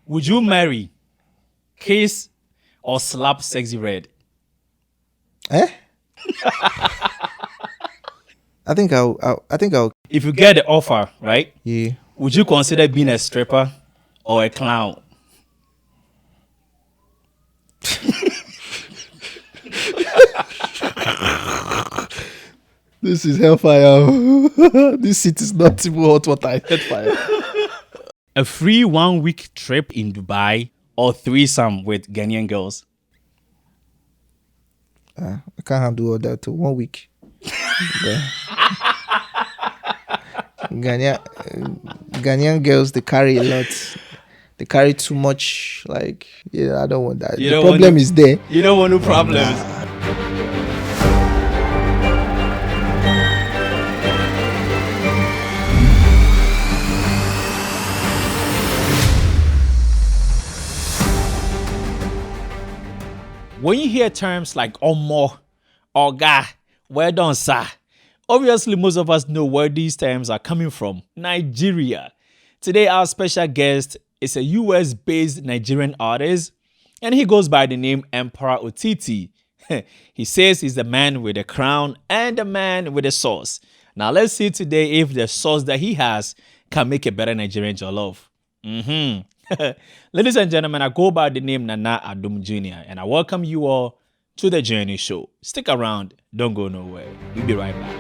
Would you marry, kiss, or slap sexy red? Eh? I think I'll. If you get the offer, right? Yeah. Would you consider being a stripper or a clown? This is hellfire. This seat is not even hot water. Hellfire. A free 1 week trip in Dubai or threesome with Ghanaian girls? I can't handle all that. 1 week. Ghanaian girls, they carry a lot. They carry too much. Like, yeah, I don't want that. The problem is there. You don't want no problems. When you hear terms like omo, oga, well done, sir, obviously most of us know where these terms are coming from. Nigeria. Today, our special guest is a US-based Nigerian artist, and he goes by the name Emperor Otiti. He says he's the man with the crown and the man with the sauce. Now, let's see today if the sauce that he has can make a better Nigerian jollof. Ladies and gentlemen, I go by the name Nana Adom Jr. and I welcome you all to the Journey Show. Stick around, don't go nowhere. We'll be right back.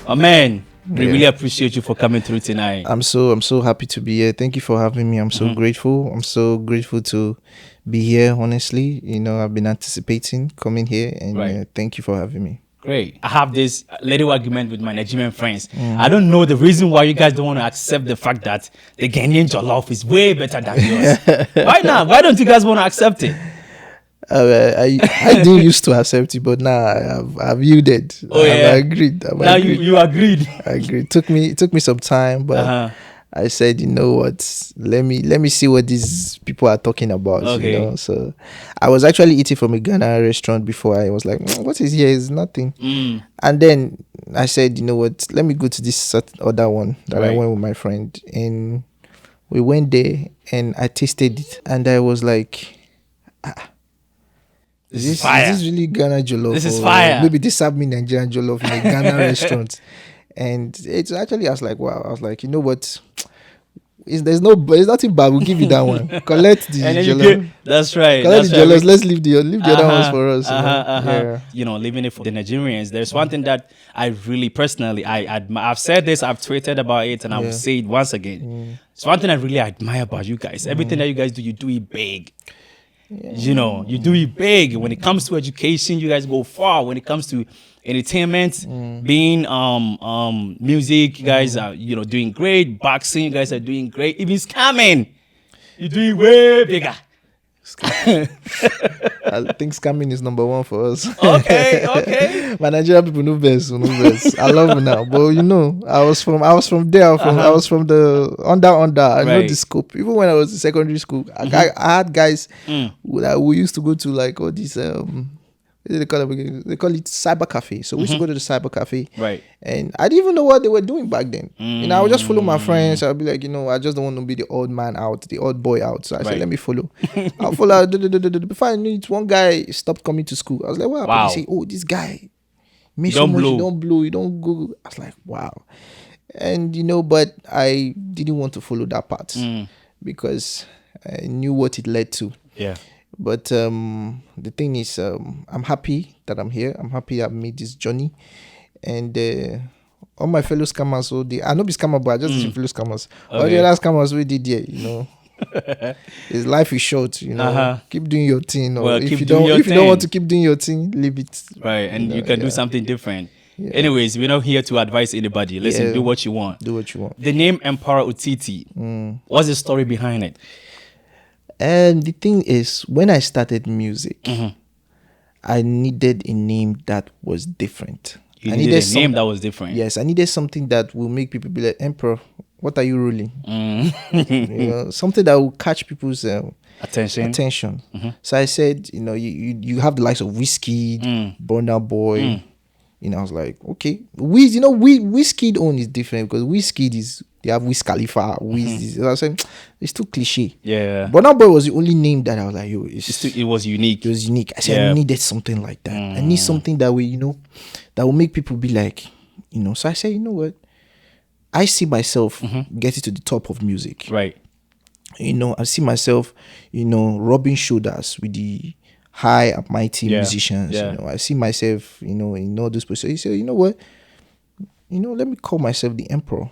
Oh man, we really appreciate you for coming through tonight. I'm so happy to be here. Thank you for having me. I'm so grateful. I'm so grateful to be here. Honestly, I've been anticipating coming here, and thank you for having me. Great. I have this little argument with my Nigerian friends. I don't know the reason why you guys don't want to accept the fact that the Ghanaian jollof is way better than yours. Why not? Why don't you guys want to accept it? I didn't used to accept it, but now I've yielded. I've agreed. Now you agreed. I agreed. It took me some time, but I said, you know what? Let me see what these people are talking about. Okay. So I was actually eating from a Ghana restaurant before. I was like, what is here? It's nothing. And then I said, you know what? Let me go to this other one that I went with my friend, and we went there, and I tasted it, and I was like, Is this really Ghana jollof? This is fire. Maybe they serve me Nigerian jollof in a Ghana restaurant. And it's actually, I was like, wow. I was like, you know what? There's nothing bad. We'll give you that one. Collect the jollof. That's right. Collect the jollof. Let's leave the other ones for us. Yeah. Leaving it for the Nigerians. There's one thing that I really personally, I've said this, I've tweeted about it, and I will say it once again. It's one thing I really admire about you guys. Everything that you guys do, you do it big. Yeah. You do it big. When it comes to education, you guys go far. When it comes to entertainment, being music, you guys are doing great. Boxing, you guys are doing great. Even scamming, you're doing way bigger. I think scamming is number one for us. Okay. My Nigerian people know best. I love it now, but I was from there. I was from the under. I know the scope. Even when I was in secondary school, I had guys who used to go to like all these they call it cyber cafe. So we used to go to the cyber cafe, right? And I didn't even know what they were doing back then. I would just follow my friends. I'd be like, I just don't want to be the old man out, the old boy out. So I said, let me follow. I'll follow. Before I knew it, one guy stopped coming to school. I was like, wow. He said, oh, this guy made so much. You don't blow. You don't go. I was like, wow. And but I didn't want to follow that part because I knew what it led to. Yeah. But the thing is, I'm happy that I'm here. I'm happy I've made this journey. And all my fellow scammers, I know be scammer, but I just see fellow scammers. Okay. All the other scammers we did here, his life is short, Keep doing your thing. Or if you don't want to keep doing your thing, leave it. Right, and you can do something different. Yeah. Anyways, we're not here to advise anybody. Listen, do what you want. Do what you want. The name Emperor Otiti, what's the story behind it? And the thing is, when I started music, I needed a name that was different. I needed a name that was different. Yes, I needed something that will make people be like, Emperor, what are you ruling? Something that will catch people's attention. So I said, you have the likes of Whiskey, Burna Boy. I was like, okay, Whiskey own is different because Whiskey they have Wiz Khalifa. I was saying it's too cliche. Yeah. Burna Boy was the only name that I was like, yo, it was unique. It was unique. I said I needed something like that. I need something that will, that will make people be like, So I said, you know what? I see myself getting to the top of music. Right. I see myself, rubbing shoulders with the high and mighty musicians. I see myself, in all those places. He said, you know what? Let me call myself the emperor.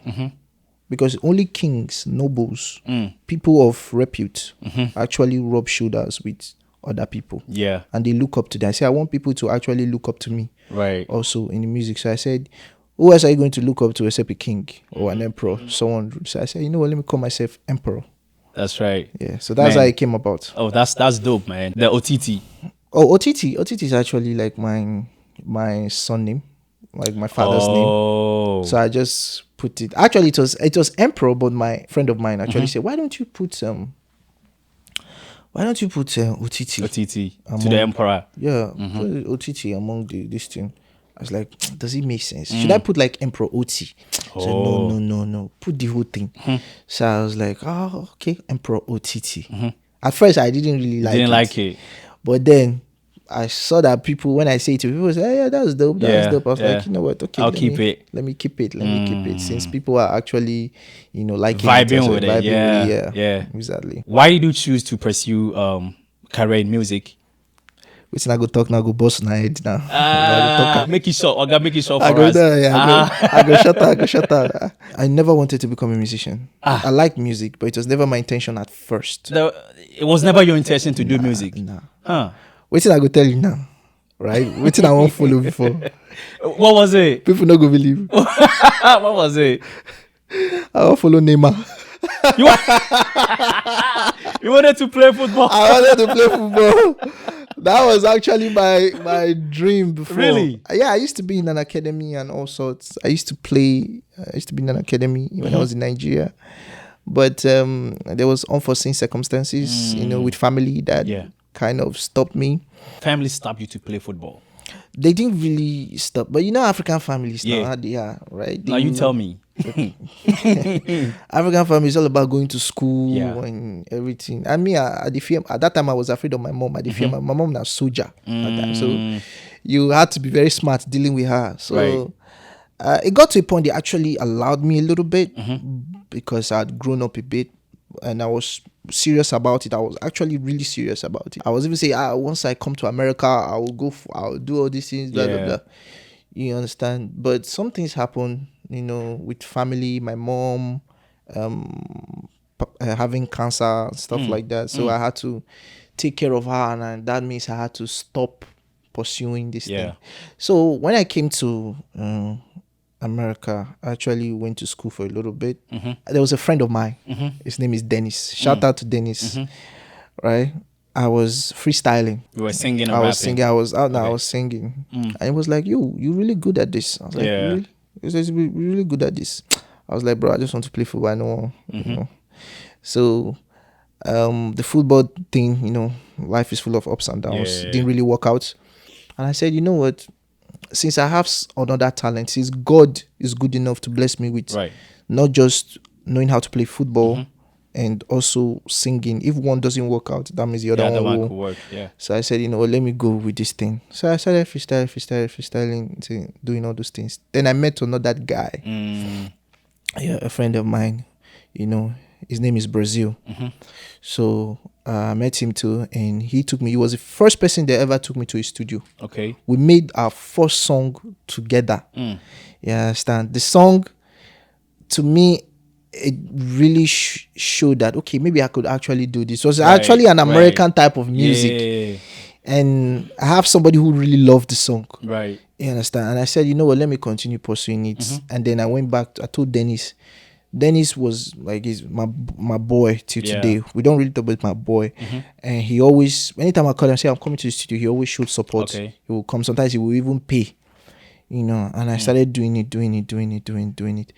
Because only kings, nobles, people of repute actually rub shoulders with other people. Yeah. And they look up to them. I said, I want people to actually look up to me. Right. Also in the music. So I said, who else are you going to look up to except a king or an emperor? Someone. So I said, you know what? Let me call myself emperor. That's right. Yeah. So that's how it came about. Oh, that's dope, man. The Otiti. Oh, Otiti. Otiti is actually like my son name, like my father's name. So I just put it. Actually, it was emperor, but my friend of mine actually said, why don't you put Otiti? Otiti to the emperor. Yeah, put Otiti among this thing. I was like, does it make sense? Should I put like Emperor Oti? So no. Put the whole thing. So I was like, oh, okay, Emperor Otiti. At first, I didn't really like it. But then I saw that people, when I say it to people, say, yeah, that's dope. That's dope. I was like, you know what? Okay, I'll keep it. Let me keep it. Since people are actually, liking vibing with it. Yeah. Exactly. Why did you choose to pursue career in music? Which I go talk now, go boss na head now. Make it short. Make it short for us. I go shut up. I never wanted to become a musician. I like music, but it was never my intention at first. It was never your intention to do music? Nah. Huh. Wait till I go tell you now. Right? Wait till I won't follow before. What was it? People not go believe. What was it? I won't follow Neymar. You wanted to play football? I wanted to play football. That was actually my dream before. Really? Yeah, I used to be in an academy and all sorts. I used to be in an academy when I was in Nigeria. But there was unforeseen circumstances, with family that kind of stopped me. Family stopped you to play football? They didn't really stop. But African families now, how they are, right? Now you tell me. African family is all about going to school and everything. And me, at that time, I was afraid of my mom. I fear my mom was a soldier at that time. So you had to be very smart dealing with her. So it got to a point they actually allowed me a little bit because I had grown up a bit and I was serious about it. I was actually really serious about it. I was even saying, once I come to America, I'll do all these things, blah, blah, blah. You understand? But some things happen, with family, my mom having cancer and stuff like that. So I had to take care of her, and that means I had to stop pursuing this thing. So when I came to America, I actually went to school for a little bit. There was a friend of mine. His name is Dennis. Shout out to Dennis. Right? I was freestyling. You were singing or I was rapping? singing. I was out now. I was singing. And it was like, you're really good at this. I was like, really? He says, you're really good at this. I was like, bro, I just want to play football. I know. So the football thing, life is full of ups and downs. Didn't really work out. And I said, you know what? Since I have another talent, since God is good enough to bless me with not just knowing how to play football and also singing. If one doesn't work out, that means the other one could work. Yeah. So I said, let me go with this thing. So I started freestyling, doing all those things. Then I met another guy, a friend of mine. His name is Brazil. So I met him too, and he took me. He was the first person that ever took me to his studio. Okay. We made our first song together. You understand? The song, to me, it really showed that, okay, maybe I could actually do this. It was actually an American type of music. And I have somebody who really loved the song. Right. You understand? And I said, you know what, let me continue pursuing it. And then I went back, I told Dennis. Dennis was like, he's my boy till today. We don't really talk about my boy. And he always, anytime I call him and say, I'm coming to the studio, he always showed support. He will come. Sometimes he will even pay. And I started doing it.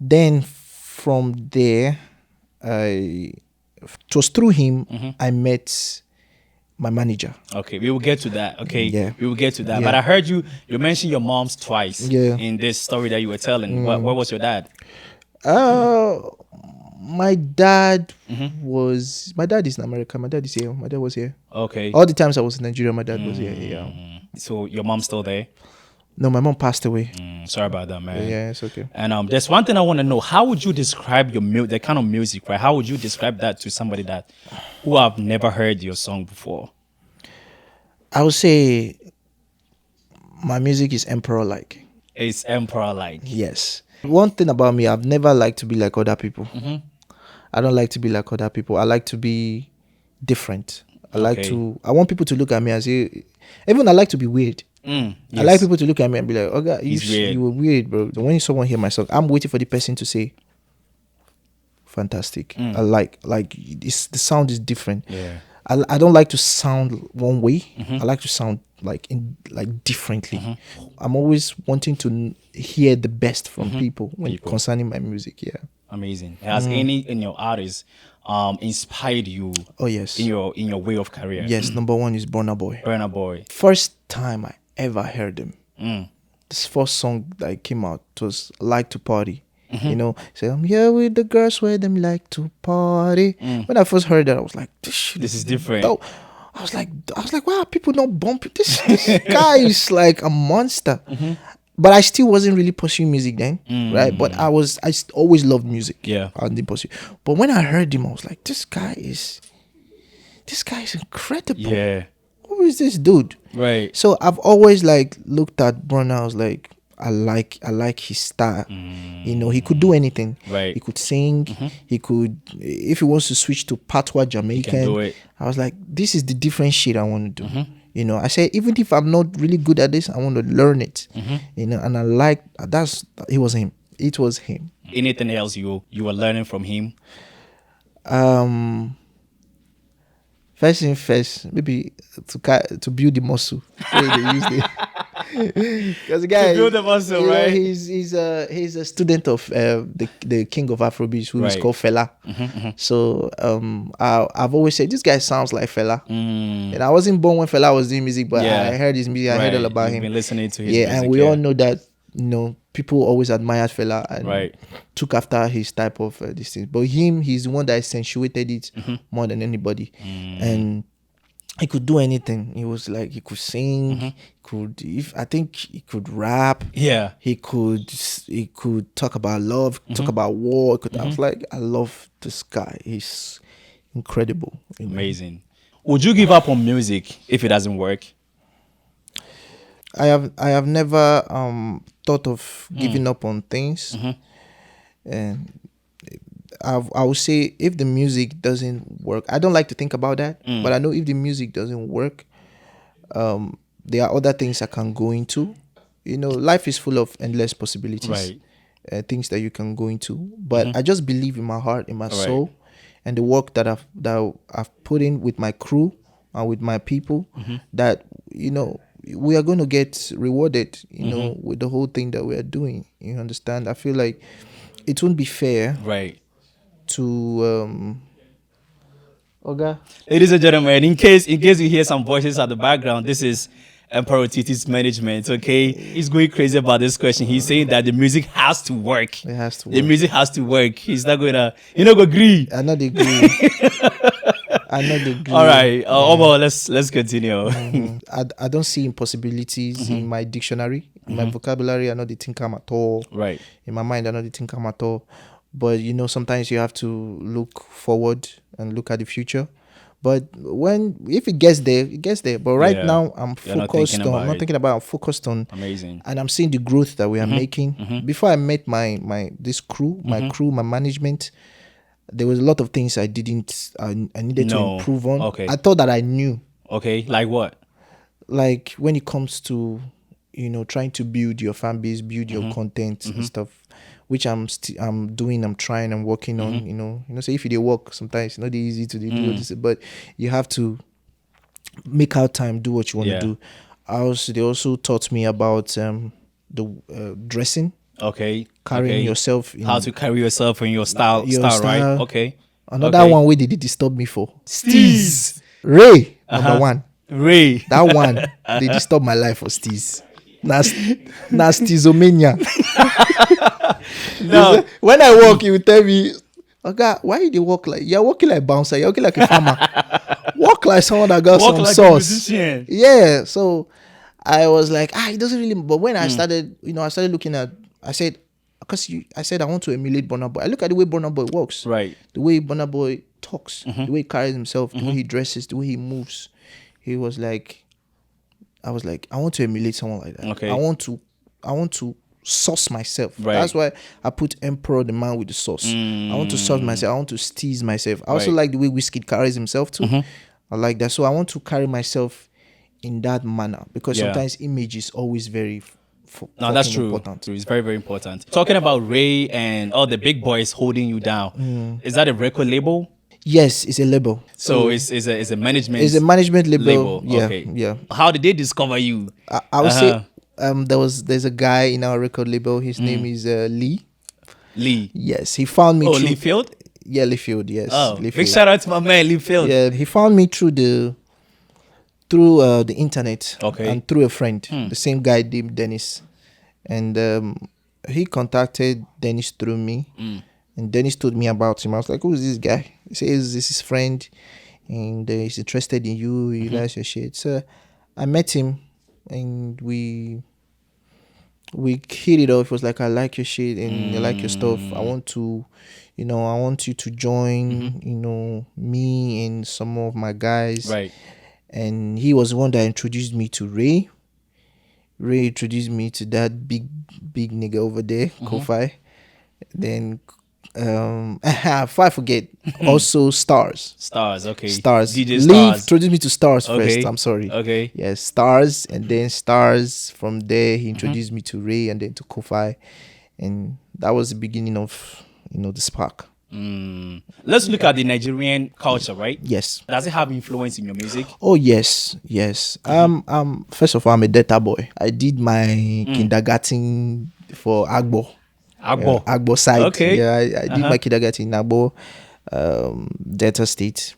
Then from there, it was through him I met my manager. Okay, we will get to that. Okay, Yeah. we will get to that. Yeah. But I heard you mentioned your mom's twice. Yeah. In this story that you were telling. What was your dad? My dad my dad is in America. My dad is here. My dad was here. Okay. All the times I was in Nigeria, my dad was here. Yeah. So your mom's still there? No, my mom passed away. Sorry about that, man. Yeah, it's okay. And there's one thing I want to know. How would you describe your the kind of music, right? How would you describe that to somebody who have never heard your song before? I would say my music is emperor-like. It's emperor-like. Yes. One thing about me, I've never liked to be like other people. I don't like to be like other people. I like to be different. I want people to look at me and say, even I like to be weird. Yes. I like people to look at me and be like, okay, you were weird, bro. When someone hear my song, I'm waiting for the person to say, fantastic. I like the sound is different. Yeah. I don't like to sound one way. I like to sound like differently. I'm always wanting to hear the best from people concerning my music. Yeah. Amazing. Has any in your artists inspired you? Oh yes. In your way of career. Yes. Number one is Burna Boy. Burna Boy. First time I ever heard him. This first song that came out was "Like to Party." You know, say I'm here with the girls where them like to party. When I first heard that, I was like, this is different. Oh, I was like, wow, people not bumping this guy is like a monster. But I still wasn't really pursuing music then, right? But I always loved music. Yeah, I didn't pursue. But when I heard him, I was like, this guy is incredible. Yeah, who is this dude? Right. So I've always looked at Burna. I was like, I like his style. You know, he could do anything. Right. He could sing. He could, if he wants to switch to patois Jamaican, he can do it. I was like, this is the different shit I want to do. You know, I said, even if I'm not really good at this, I want to learn it. You know, and I like it was him. It was him. Anything else you were learning from him? First thing first, maybe to build the muscle. Because the guy, to build the muscle, right? He's a student of the king of Afrobeat, who is called Fela. So I've always said this guy sounds like Fela. And I wasn't born when Fela was doing music, but I heard his music. I heard all about him. Been listening to his music, and we all know that, you know, people always admired Fela and took after his type of these things. But he's the one that accentuated it more than anybody. And he could do anything. He was like, he could sing, I think he could rap. Yeah. He could talk about love, talk about war. I was like, I love this guy. He's incredible. Amazing. Would you give up on music if it doesn't work? I have never thought of giving up on things, and I would say if the music doesn't work, I don't like to think about that, but I know if the music doesn't work, there are other things I can go into. You know, life is full of endless possibilities, things that you can go into. But I just believe in my heart, in my soul, and the work that I've put in with my crew and with my people, that, you know, we are going to get rewarded, you know, with the whole thing that we are doing. You understand? I feel like it won't be fair, to Oga. Ladies and gentlemen, in case you hear some voices at the background, this is Emperor Otiti's management. Okay, he's going crazy about this question. He's saying that the music has to work. It has to work. The music has to work. He's not gonna, agree. I not agree. I not agree. All right. Let's continue. I don't see impossibilities in my dictionary, in my vocabulary. I know the think I'm at all. Right. In my mind, I know the think I'm at all. But, you know, sometimes you have to look forward and look at the future. But if it gets there, it gets there. But right now, I'm focused on. I'm not thinking about. I'm focused on. Amazing. And I'm seeing the growth that we are making. Before I met my crew, my management, there was a lot of things I needed to improve on. Okay. I thought that I knew. Okay, like what? Like when it comes to, you know, trying to build your fan base, build your content and stuff, which I'm doing, I'm trying, I'm working on. You know. So if you work, sometimes it's not easy to do this, but you have to make out time, do what you want to do. They also taught me about the dressing. Okay. Carrying yourself. How to carry yourself in your style, right? Okay. Another Okay. one where they did disturb me for. Steez. Ray, number one. Ray. That one, they disturb my life for Steez. Na Steezomania. No. When I walk, he will tell me, okay, why you dey walk like you're walking like bouncer, you're walking like a farmer. Walk like someone that got Walk some like a sauce. musician. Yeah. So I was like, it doesn't really. But when I started, I started looking at. I said, I said I want to emulate Burna Boy. I look at the way Burna Boy works, Right. the way Burna Boy talks, the way he carries himself, the way he dresses, the way he moves. He was like, I was like, I want to emulate someone like that. Okay. I want to sauce myself. Right. That's why I put Emperor, the man with the sauce. I want to sauce myself. I want to steeze myself. I also Right. like the way Wizkid carries himself too. I like that. So I want to carry myself in that manner because Yeah. sometimes image is always very No, that's fucking true. important. It's very, very important. Talking about Ray and all the big boys holding you down, is that a record label? Yes, it's a label. So it's a management. It's a management label. label. Yeah, Okay. yeah. How did they discover you? I would say there's a guy in our record label. His name is Lee. Lee. Yes, he found me. Oh, through, Lee Field. Yeah, Lee Field. Yes. Oh, Lee big Field. shout out to my man Lee Field. Yeah, he found me through the internet. Okay. And through a friend, the same guy named Dennis, and he contacted Dennis through me, and Dennis told me about him. I was like, "Who's this guy?" He says, "This is his friend, and he's interested in you. He likes your shit." So I met him, and we hit it off. It was like, "I like your shit, and I like your stuff. I want to." I want you to join, me and some of my guys. Right. And he was the one that introduced me to Ray. Ray introduced me to that big nigga over there, Kofi. Then, before I forget, also Stars. Stars. Okay. Stars. DJ Lee Stars. introduced me to Stars Okay. first. I'm sorry. Okay. Yes, Stars. And then Stars. From there, he introduced me to Ray and then to Kofi. And that was the beginning of, the spark. Let's look at the Nigerian culture, right? Yes. Does it have influence in your music? Oh yes. First of all, I'm a Delta boy. I did my kindergarten for Agbo. Agbo side. Okay. Yeah, I did my kindergarten in Agbo, Delta State,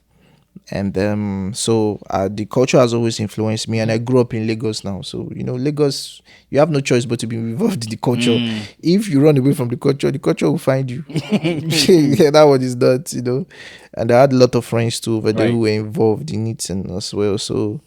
and so the culture has always influenced me. And I grew up in Lagos now, so Lagos, you have no choice but to be involved in the culture. If you run away from the culture will find you. Yeah, that one is that, And I had a lot of friends too over there who were involved in it and as well. So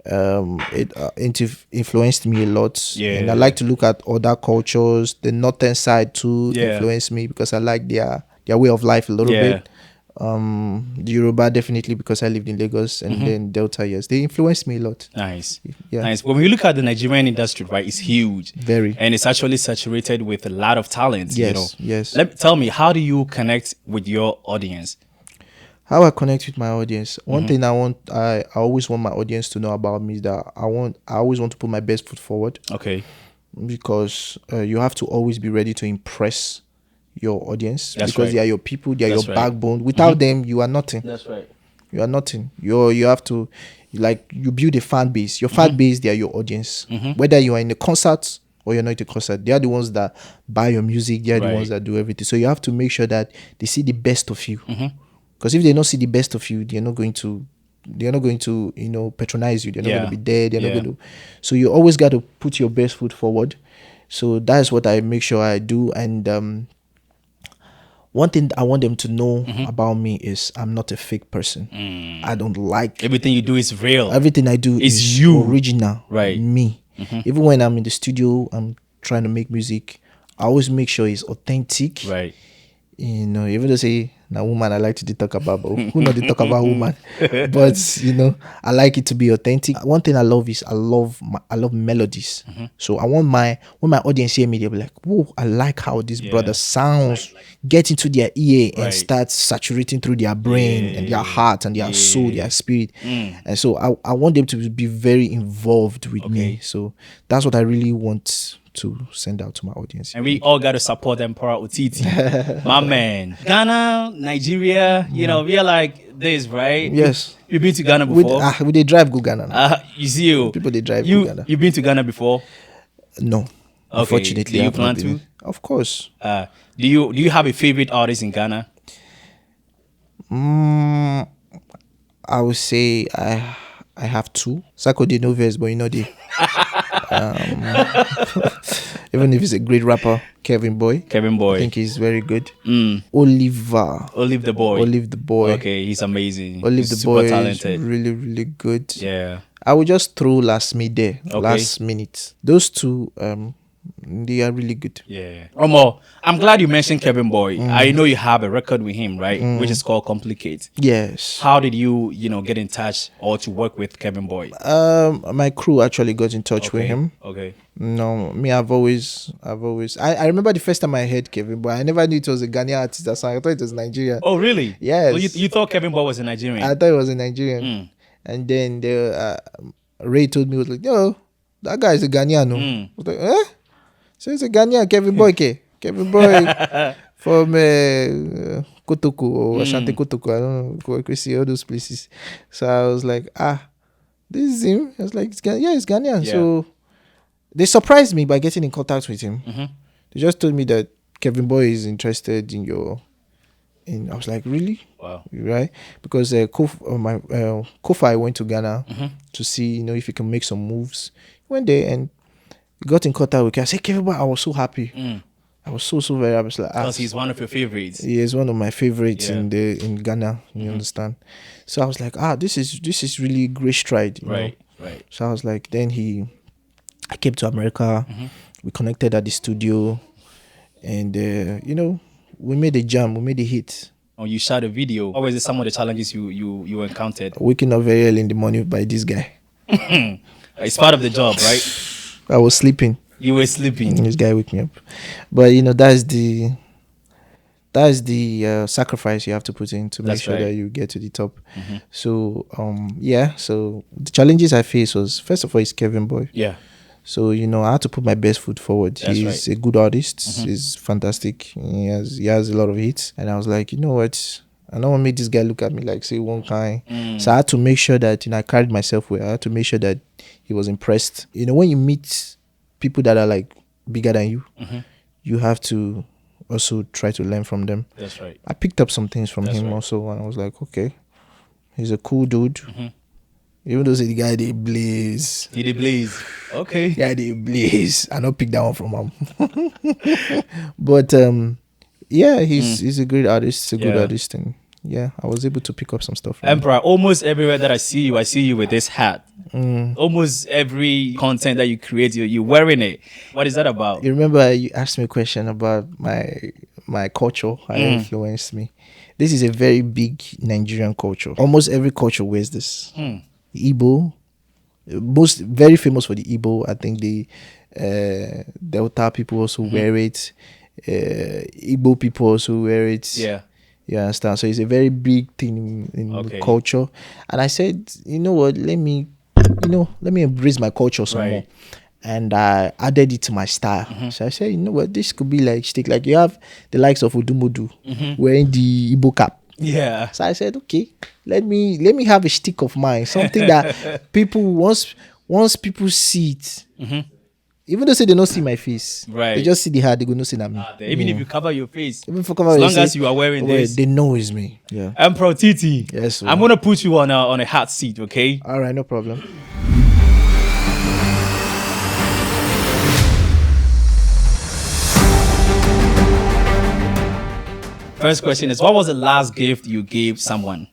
it influenced me a lot. Yeah. And I like to look at other cultures. The northern side too Yeah. influenced me because I like their way of life a little Yeah. bit. The Yoruba definitely because I lived in Lagos, and then Delta, yes, they influenced me a lot. Nice. Yeah. Nice. When we look at the Nigerian industry, right, it's huge. Very. And it's actually saturated with a lot of talent. Yes, yes. Tell me, how do you connect with your audience? How I connect with my audience. One thing I always want my audience to know about me is that I always want to put my best foot forward, Okay. because you have to always be ready to impress your audience. That's because right. they are your people, they are That's your right. backbone. Without them, you are nothing. That's right. You are nothing. You have to, you build a fan base. Your fan base, they are your audience. Whether you are in a concert or you're not in a concert, they are the ones that buy your music. They are the Right. ones that do everything. So you have to make sure that they see the best of you. Because if they don't see the best of you, they're not going to patronize you. They're not Yeah. going to be there. They're Yeah. not going to. So you always got to put your best foot forward. So that's what I make sure I do. And one thing I want them to know about me is I'm not a fake person. I don't like Everything you do is real. everything I do It's is you. original, Right. Me. Even when I'm in the studio, I'm trying to make music. I always make sure it's authentic. Right. Even though say now woman I like to talk about, but who not to talk about woman? But I like it to be authentic. One thing I love is I love melodies. So I want when my audience hear me, they'll be like, "Whoa, I like how this brother sounds." Get into their ear and Right. start saturating through their brain and their heart and their soul, their spirit. And so I want them to be very involved with me. So that's what I really want to send out to my audience. And we all got to support Emperor Otiti. My man. Ghana, Nigeria, we are like this, right? Yes. You've been to Ghana With before? they drive go Ghana now. You see you. People they drive you, to Ghana. You've been to Ghana before? No. Unfortunately. Do you I've not plan been. to? Of course. Do you have a favorite artist in Ghana? I would say I have two. Sako the novice, but the even if he's a great rapper, Kevin Boy. I think he's very good. Olive the boy. Okay, he's amazing. Olive he's the super boy talented. is really, really good. Yeah. I would just throw Last Me there. Okay. Last Minute. Those two, they are really good. Yeah. Omo, I'm glad you mentioned Kevin Boy. I know you have a record with him, right? Which is called Complicate. Yes. How did you get in touch or to work with Kevin Boy? My crew actually got in touch with him. Okay. No, me, I've always. I remember the first time I heard Kevin Boy. I never knew it was a Ghanaian artist. I thought it was Nigerian. Oh, really? Yes. So you thought Kevin Boy was a Nigerian? I thought it was a Nigerian. And then Ray told me, was like, yo, that guy is a Ghanaian. No? I was like, eh? So it's a Ghanaian, Kevin Boy. Kevin Boy from Kotoku or Ashanti Kotoku. I don't know. We see all those places. So I was like, this is him. I was like, it's Ghanaian. Yeah. So they surprised me by getting in contact with him. They just told me that Kevin Boy is interested in your. I was like, really? Wow. Right? Because Kofi went to Ghana to see, if he can make some moves. He went there and he got in contact with me. I said, Kevin Boy, I was so happy. I was so very happy. Because he's one of your favorites. He is one of my favorites in Ghana. You understand? So I was like, this is really great stride. Right. So I was like, then I came to America. We connected at the studio, and we made a jam. We made a hit. Oh, you shot a video. What was some of the challenges you encountered? Waking up very early in the morning by this guy. It's part of the job, right? I was sleeping. You were sleeping. This guy woke me up. But that's the sacrifice you have to put in to make sure that you get to the top. So so the challenges I faced was, first of all, it's Kevin Boy. Yeah. So I had to put my best foot forward. He's a good artist. He's fantastic. He has a lot of hits. And I was like, you know what? I don't want to make this guy look at me like, say, one kind. So I had to make sure that I carried myself well. I had to make sure that he was impressed. When you meet people that are like bigger than you, you have to also try to learn from them. That's right. I picked up some things from him also, and I was like, okay, he's a cool dude. Even though the guy they blaze. He did blaze. Okay. Yeah, they blaze. I don't pick that one from him. But he's a great artist. He's a good artist, and I was able to pick up some stuff from Emperor, almost everywhere that I see you with this hat. Almost every content that you create, you're wearing it. What is that about? You remember you asked me a question about my culture, how it influenced me. This is a very big Nigerian culture. Almost every culture wears this. Igbo, very famous for the Igbo. I think the Delta people also wear it. Igbo people also wear it. Yeah. You understand? So it's a very big thing in culture. And I said, you know what? Let me embrace my culture some more. And I added it to my style. So I said, you know what? This could be like stick. Like you have the likes of Odumodu wearing the Igbo cap. Yeah. So I said, okay, let me have a stick of mine, something that people once people see it, even though say they don't see my face, they just see the hat, they go no see that me. Even if you cover your face, even if you cover as long as you are wearing this, they know it's me. Yeah. Emperor Otiti. Yes. I'm gonna put you on a hot seat, okay? All right, no problem. First question is, what was the last gift you gave someone?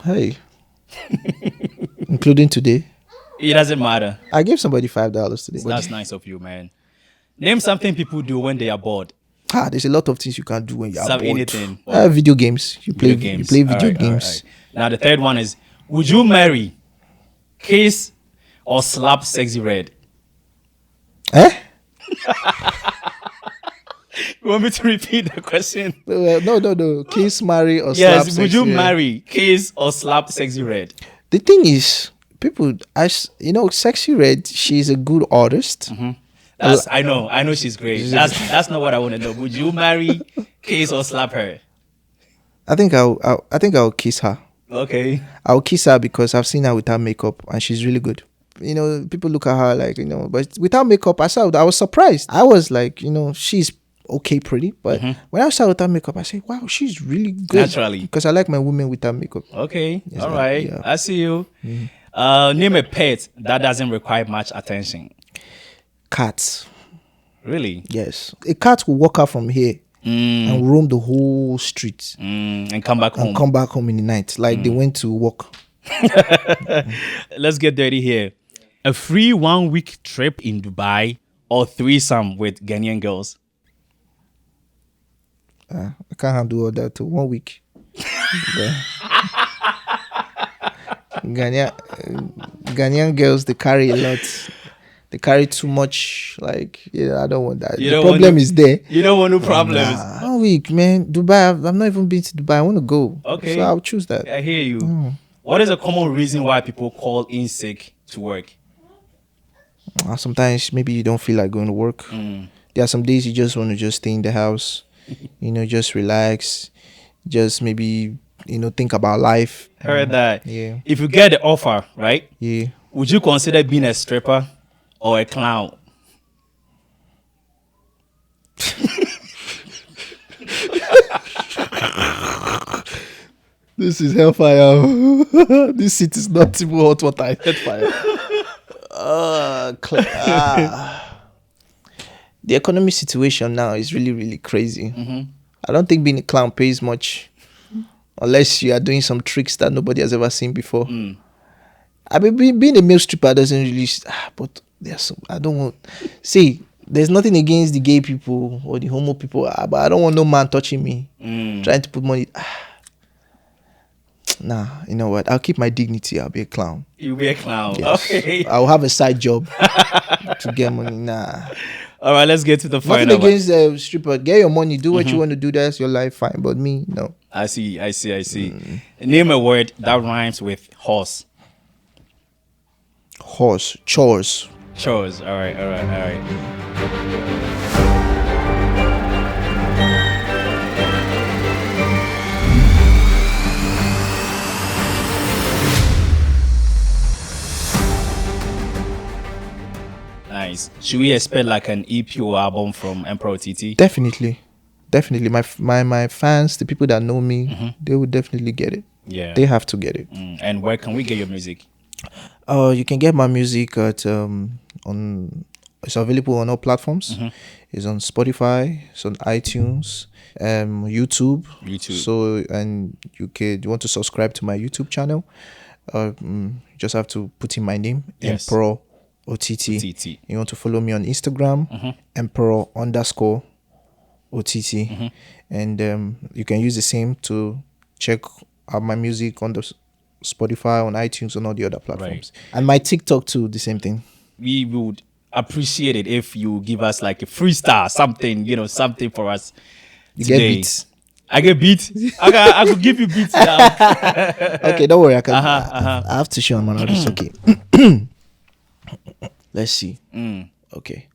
Hey. Including today? It doesn't matter. I gave somebody $5 today. That's nice of you, man. Name something people do when they are bored. There's a lot of things you can do when you're bored. Anything. Video games. You play video games. Right. Now the third one is, would you marry, kiss, or slap Sexy Red? You want me to repeat the question? No. Kiss, marry, or slap. Yes, would you marry, kiss, or slap Sexy Red? The thing is, people, Sexy Red, she's a good artist. I know she's great. That's not what I want to know. Would you marry, kiss, or slap her? I think I'll kiss her. Okay. I'll kiss her because I've seen her without makeup and she's really good. People look at her like, but without makeup, I was surprised. I was like, she's okay, pretty. But when I saw without makeup, I say, wow, she's really good. Naturally. Because I like my women without makeup. Okay. Yes, All right. yeah. I see you. Name a pet that doesn't require much attention. Cats. Really? Yes. A cat will walk out from here and roam the whole street And come back home. and come back home in the night. Like they went to work. Let's get dirty here. A free 1 week trip in Dubai or threesome with Ghanaian girls. I can't handle all that too. 1 week. Ghanaian girls, they carry a lot. They carry too much. Like, yeah, I don't want that. The problem is there. You don't want no problems. 1 week, man. Dubai, I've not even been to Dubai. I want to go. Okay. So I'll choose that. I hear you. What is a common reason why people call in sick to work? Sometimes maybe you don't feel like going to work. There are some days you just want to just stay in the house, just relax, just maybe, think about life. Heard that. Yeah. If you get the offer, right? Yeah. Would you consider being a stripper or a clown? This is hellfire. This seat is not even hot water. I hate fire. The economic situation now is really, really crazy. I don't think being a clown pays much unless you are doing some tricks that nobody has ever seen before. I mean, being a male stripper doesn't really... but there's some... I don't want... See, there's nothing against the gay people or the homo people, but I don't want no man touching me, trying to put money... Nah, you know what? I'll keep my dignity. I'll be a clown. You'll be a clown. Yes. Okay. I'll have a side job to get money. Nah. All right, let's get to the final. Nothing against the stripper. Get your money. Do what you want to do. That's your life. Fine. But me, no. I see. Name a word that rhymes with horse. Horse. Chores. Chores. All right. Nice. Should we expect like an EP or album from Emperor Otiti? Definitely. My fans, the people that know me, they will definitely get it. Yeah. They have to get it. And where can we get your music? You can get my music at it's available on all platforms. It's on Spotify, it's on iTunes, YouTube. So and you want to subscribe to my YouTube channel. You just have to put in my name, Yes. Emperor Otiti. You want to follow me on Instagram, Emperor_Otiti. And you can use the same to check out my music on the Spotify, on iTunes, on all the other platforms. Right. And my TikTok too, the same thing. We would appreciate it if you give us like a freestyle, something, something for us You today. get beats. I get beats. I could give you beats now. Okay, don't worry. I have to show man. It's okay. Let's see. Okay.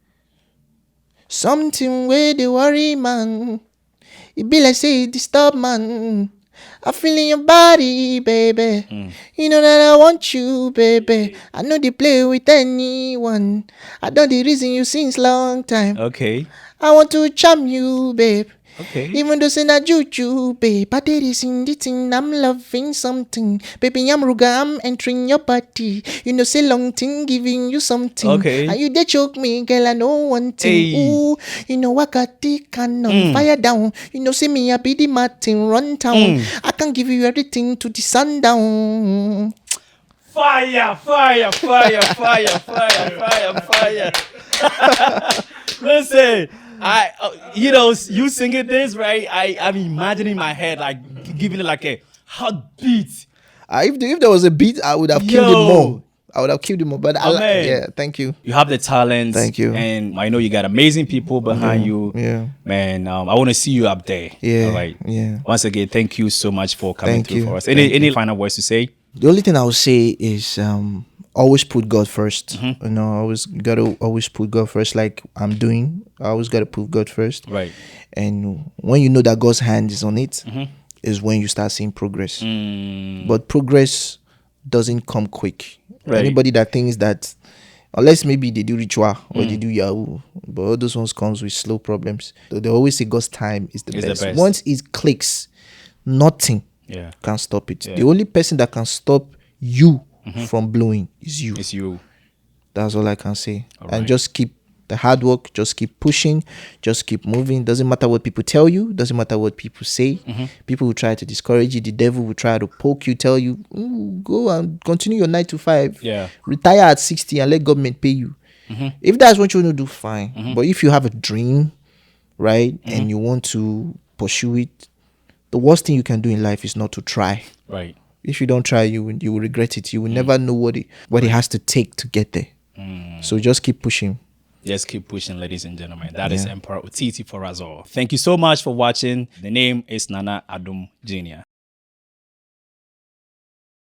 Something where they worry, man. It be like say it disturb, man. I feel in your body, baby. You know that I want you, baby. I know they play with anyone. I know the reason you since long time. Okay. I want to charm you, babe. Okay. Even though say na juju, babe, but there is in the thing I'm loving something. Baby, I'm ruga, I'm entering your body. You know, say long thing, giving you something. Okay. And you they choke me, girl, I know one thing. Hey. Ooh, you know, I got the cannon, fire down. You know, say me, I be the Martin, run town. I can give you everything to the sundown. Fire. Listen, you singing this, right? I'm imagining in my head, like, giving it like a hot beat. If there was a beat, I would have killed it more. But yeah, thank you. You have the talent. Thank you. And I know you got amazing people behind you. Yeah. Man, I want to see you up there. Yeah. All right. Yeah. Once again, thank you so much for coming Thank through you. for us. Thank Any final words to say? The only thing I would say is always put God first. You know, I always gotta put God first. Like I'm doing, I always gotta put God first. Right. And when you know that God's hand is on it, is when you start seeing progress. But progress doesn't come quick. Right. Anybody that thinks that Unless maybe they do ritual or they do Yahoo. But all those ones comes with slow problems. So they always say God's time is the best. Once it clicks, nothing can stop it. The only person that can stop you from blowing is you. It's you. That's all I can say. And just keep the hard work, just keep pushing, just keep moving. Doesn't matter what people tell you, doesn't matter what people say. People will try to discourage you. The devil will try to poke you, tell you, go and continue your 9 to 5. Retire at 60 and let government pay you. If that's what you want to do, fine. But if you have a dream, right, and you want to pursue it, the worst thing you can do in life is not to try. Right. If you don't try, you will regret it. You will never know what it has to take to get there. So just keep pushing. Just keep pushing, ladies and gentlemen. That is Emperor Otiti for us all. Thank you so much for watching. The name is Nana Adom Jr.